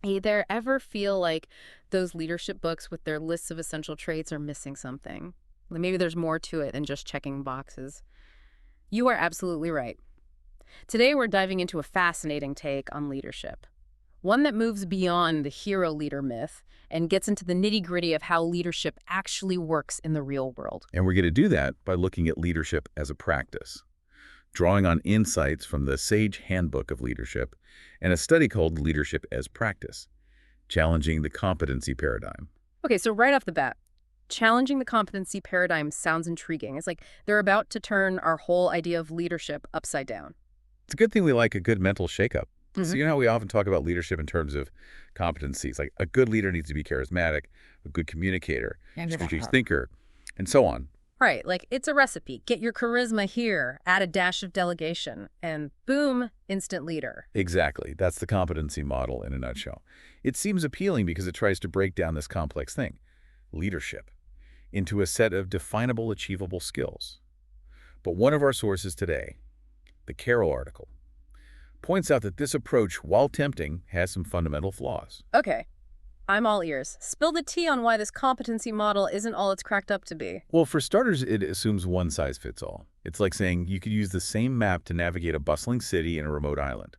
Hey, there ever feel like those leadership books with their lists of essential traits are missing something? Like maybe there's more to it than just checking boxes. You are absolutely right. Today we're diving into a fascinating take on leadership. One that moves beyond the hero leader myth and gets into the nitty-gritty of how leadership actually works in the real world. And we're going to do that by looking at leadership as a practice, drawing on insights from the Sage Handbook of Leadership and a study called Leadership as Practice, challenging the competency paradigm. Okay, so right off the bat, challenging the competency paradigm sounds intriguing. It's like they're about to turn our whole idea of leadership upside down. It's a good thing we like a good mental shakeup. So Hmm. you know how we often talk about leadership in terms of competencies, like a good leader needs to be charismatic, a good communicator, strategic thinker, and so on. Right, like it's a recipe. Get your charisma here, add a dash of delegation, and boom, instant leader. Exactly. That's the competency model in a nutshell. It seems appealing because it tries to break down this complex thing, leadership, into a set of definable, achievable skills. But one of our sources today, the Carroll article, points out that this approach, while tempting, has some fundamental flaws. Okay, I'm all ears. Spill the tea on why this competency model isn't all it's cracked up to be. Well, for starters, it assumes one size fits all. It's like saying you could use the same map to navigate a bustling city in a remote island.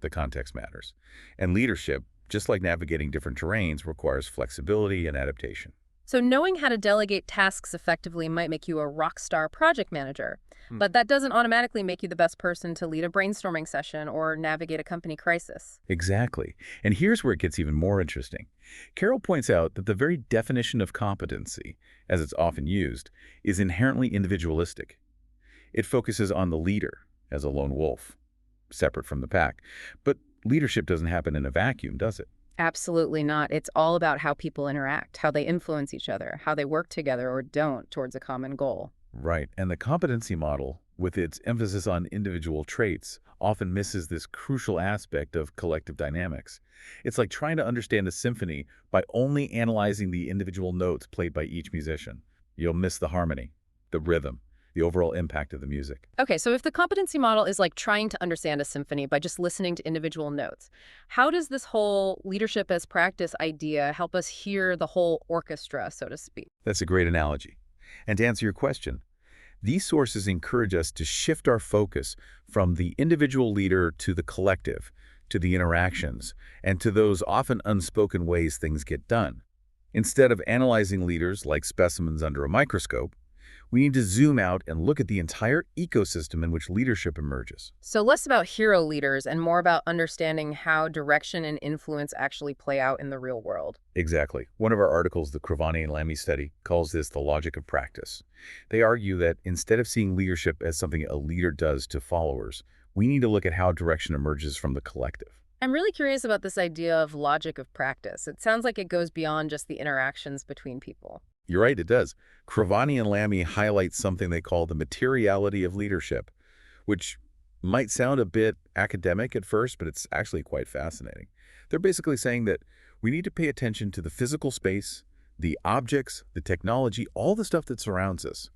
The context matters. And leadership, just like navigating different terrains, requires flexibility and adaptation. So knowing how to delegate tasks effectively might make you a rock star project manager, Hmm. but that doesn't automatically make you the best person to lead a brainstorming session or navigate a company crisis. Exactly. And here's where it gets even more interesting. Carroll points out that the very definition of competency, as it's often used, is inherently individualistic. It focuses on the leader as a lone wolf, separate from the pack. But leadership doesn't happen in a vacuum, does it? Absolutely not. It's all about how people interact, how they influence each other, how they work together or don't towards a common goal. Right. And the competency model, with its emphasis on individual traits, often misses this crucial aspect of collective dynamics. It's like trying to understand a symphony by only analyzing the individual notes played by each musician. You'll miss the harmony, the rhythm, the overall impact of the music. Okay, so if the competency model is like trying to understand a symphony by just listening to individual notes, how does this whole leadership as practice idea help us hear the whole orchestra, so to speak? That's a great analogy. And to answer your question, these sources encourage us to shift our focus from the individual leader to the collective, to the interactions, and to those often unspoken ways things get done. Instead of analyzing leaders like specimens under a microscope, we need to zoom out and look at the entire ecosystem in which leadership emerges. So less about hero leaders and more about understanding how direction and influence actually play out in the real world. Exactly. One of our articles, the Crevani and Lammi study, calls this the logic of practice. They argue that instead of seeing leadership as something a leader does to followers, we need to look at how direction emerges from the collective. I'm really curious about this idea of logic of practice. It sounds like it goes beyond just the interactions between people. You're right, it does. Crevani and Lammi highlight something they call the materiality of leadership, which might sound a bit academic at first, but it's actually quite fascinating. They're basically saying that we need to pay attention to the physical space, the objects, the technology, all the stuff that surrounds us,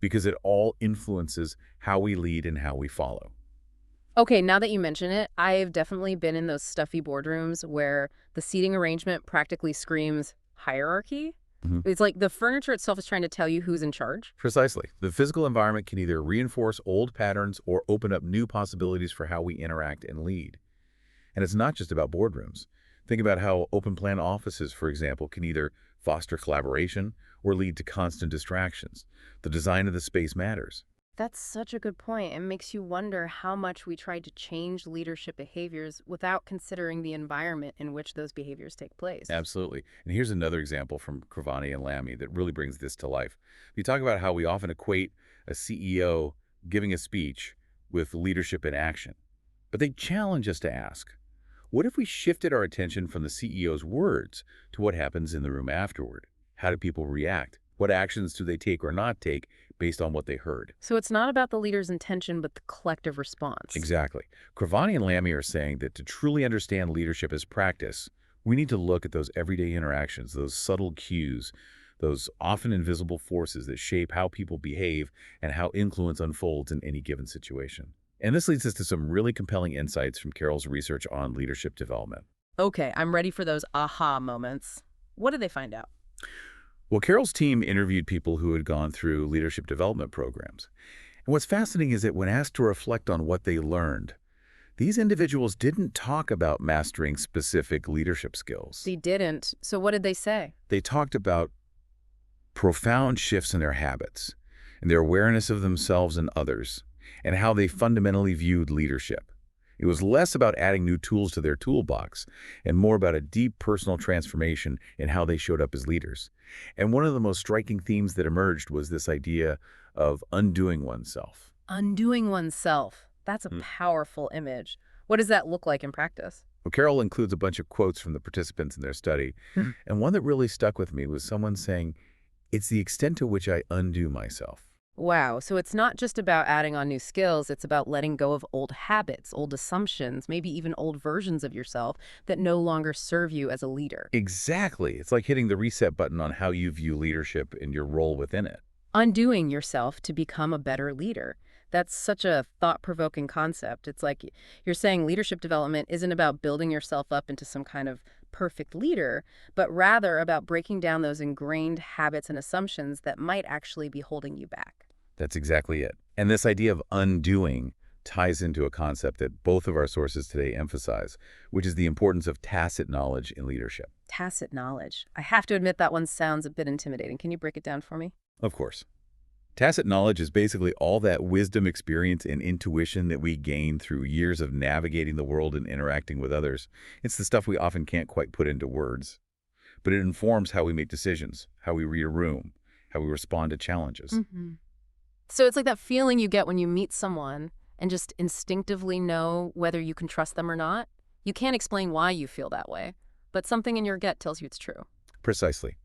because it all influences how we lead and how we follow. Okay, now that you mention it, I've definitely been in those stuffy boardrooms where the seating arrangement practically screams hierarchy. Mhm. It's like the furniture itself is trying to tell you who's in charge. Precisely. The physical environment can either reinforce old patterns or open up new possibilities for how we interact and lead. And it's not just about boardrooms. Think about how open-plan offices, for example, can either foster collaboration or lead to constant distractions. The design of the space matters. That's such a good point. It makes you wonder how much we try to change leadership behaviors without considering the environment in which those behaviors take place. Absolutely. And here's another example from Crevani and Lammi that really brings this to life. You talk about how we often equate a CEO giving a speech with leadership in action. But they challenge us to ask, what if we shifted our attention from the CEO's words to what happens in the room afterward? How do people react? What actions do they take or not take based on what they heard? So it's not about the leader's intention, but the collective response. Exactly. Crevani and Lammy are saying that to truly understand leadership as practice, we need to look at those everyday interactions, those subtle cues, those often invisible forces that shape how people behave and how influence unfolds in any given situation. And this leads us to some really compelling insights from Carroll's research on leadership development. Okay, I'm ready for those aha moments. What did they find out? Well, Carol's team interviewed people who had gone through leadership development programs. And what's fascinating is that when asked to reflect on what they learned, these individuals didn't talk about mastering specific leadership skills. They didn't. So what did they say? They talked about profound shifts in their habits and their awareness of themselves and others, and how they fundamentally viewed leadership. It was less about adding new tools to their toolbox and more about a deep personal transformation in how they showed up as leaders. And one of the most striking themes that emerged was this idea of undoing oneself. Undoing oneself. That's a powerful image. What does that look like in practice? Well, Carol includes a bunch of quotes from the participants in their study, and one that really stuck with me was someone saying, "It's the extent to which I undo myself." Wow, so it's not just about adding on new skills, it's about letting go of old habits, old assumptions, maybe even old versions of yourself that no longer serve you as a leader. Exactly. It's like hitting the reset button on how you view leadership and your role within it. Undoing yourself to become a better leader. That's such a thought-provoking concept. It's like you're saying leadership development isn't about building yourself up into some kind of perfect leader, but rather about breaking down those ingrained habits and assumptions that might actually be holding you back. That's exactly it. And this idea of undoing ties into a concept that both of our sources today emphasize, which is the importance of tacit knowledge in leadership. Tacit knowledge. I have to admit that one sounds a bit intimidating. Can you break it down for me? Of course. Tacit knowledge is basically all that wisdom, experience, and intuition that we gain through years of navigating the world and interacting with others. It's the stuff we often can't quite put into words. But it informs how we make decisions, how we read a room, how we respond to challenges. So it's like that feeling you get when you meet someone and just instinctively know whether you can trust them or not. You can't explain why you feel that way, but something in your gut tells you it's true. Precisely.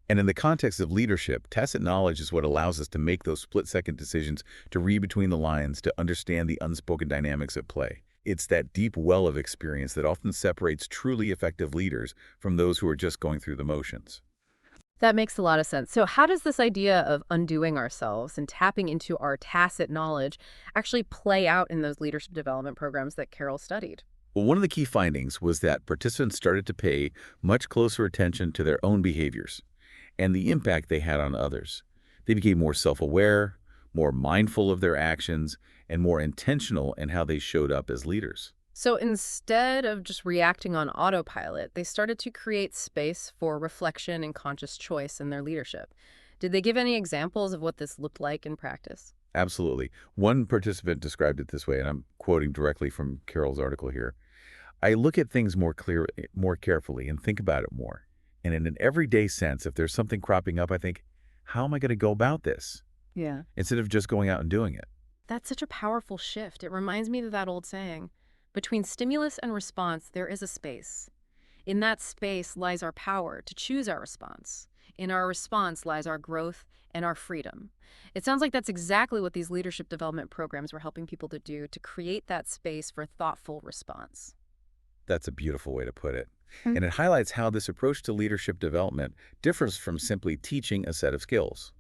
And in the context of leadership, tacit knowledge is what allows us to make those split-second decisions, to read between the lines, to understand the unspoken dynamics at play. It's that deep well of experience that often separates truly effective leaders from those who are just going through the motions. That makes a lot of sense. So how does this idea of undoing ourselves and tapping into our tacit knowledge actually play out in those leadership development programs that Carol studied? Well, one of the key findings was that participants started to pay much closer attention to their own behaviors and the impact they had on others. They became more self-aware, more mindful of their actions, and more intentional in how they showed up as leaders. So instead of just reacting on autopilot, they started to create space for reflection and conscious choice in their leadership. Did they give any examples of what this looked like in practice? Absolutely. One participant described it this way, and I'm quoting directly from Carol's article here. "I look at things more carefully and think about it more. And in an everyday sense, if there's something cropping up, I think, how am I going to go about this? Yeah. Instead of just going out and doing it." That's such a powerful shift. It reminds me of that old saying, between stimulus and response, there is a space. In that space lies our power to choose our response. In our response lies our growth and our freedom. It sounds like that's exactly what these leadership development programs were helping people to do, to create that space for thoughtful response. That's a beautiful way to put it. And it highlights how this approach to leadership development differs from simply teaching a set of skills.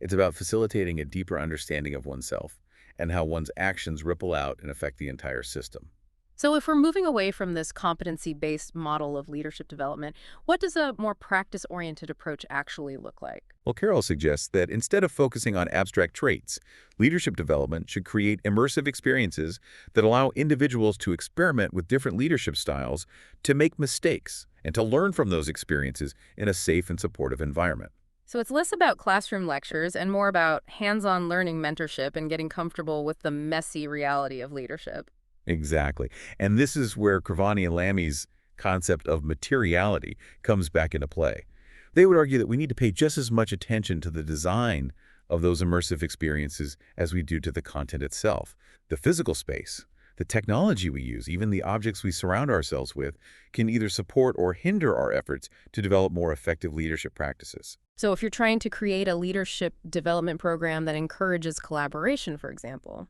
It's about facilitating a deeper understanding of oneself and how one's actions ripple out and affect the entire system. So if we're moving away from this competency-based model of leadership development, what does a more practice-oriented approach actually look like? Well, Carol suggests that instead of focusing on abstract traits, leadership development should create immersive experiences that allow individuals to experiment with different leadership styles, to make mistakes, and to learn from those experiences in a safe and supportive environment. So it's less about classroom lectures and more about hands-on learning, mentorship, and getting comfortable with the messy reality of leadership. Exactly. And this is where Crevani and Lammi's concept of materiality comes back into play. They would argue that we need to pay just as much attention to the design of those immersive experiences as we do to the content itself. The physical space, the technology we use, even the objects we surround ourselves with, can either support or hinder our efforts to develop more effective leadership practices. So if you're trying to create a leadership development program that encourages collaboration, for example,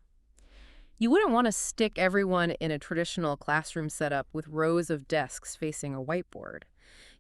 you wouldn't want to stick everyone in a traditional classroom setup with rows of desks facing a whiteboard.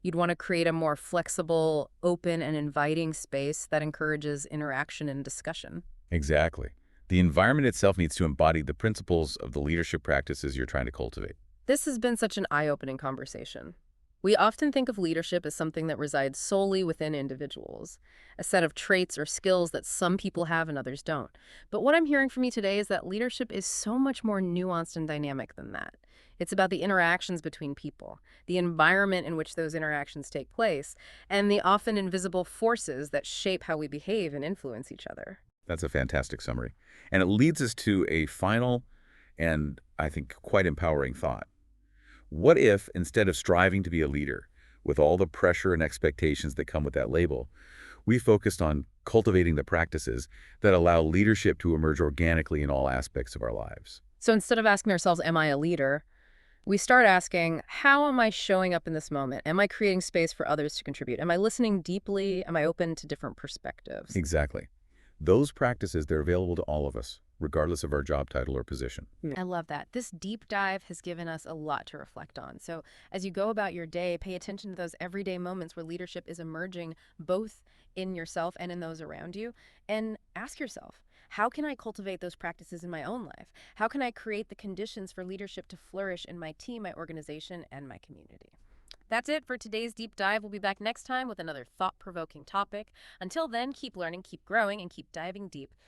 You'd want to create a more flexible, open, and inviting space that encourages interaction and discussion. Exactly. The environment itself needs to embody the principles of the leadership practices you're trying to cultivate. This has been such an eye-opening conversation. We often think of leadership as something that resides solely within individuals, a set of traits or skills that some people have and others don't. But what I'm hearing from you today is that leadership is so much more nuanced and dynamic than that. It's about the interactions between people, the environment in which those interactions take place, and the often invisible forces that shape how we behave and influence each other. That's a fantastic summary. And it leads us to a final and, I think, quite empowering thought. What if, instead of striving to be a leader, with all the pressure and expectations that come with that label, we focused on cultivating the practices that allow leadership to emerge organically in all aspects of our lives? So instead of asking ourselves, am I a leader? We start asking, how am I showing up in this moment? Am I creating space for others to contribute? Am I listening deeply? Am I open to different perspectives? Exactly. Those practices, they're available to all of us, regardless of our job title or position. I love that. This deep dive has given us a lot to reflect on. So as you go about your day, pay attention to those everyday moments where leadership is emerging both in yourself and in those around you. And ask yourself, how can I cultivate those practices in my own life? How can I create the conditions for leadership to flourish in my team, my organization, and my community? That's it for today's deep dive. We'll be back next time with another thought-provoking topic. Until then, keep learning, keep growing, and keep diving deep.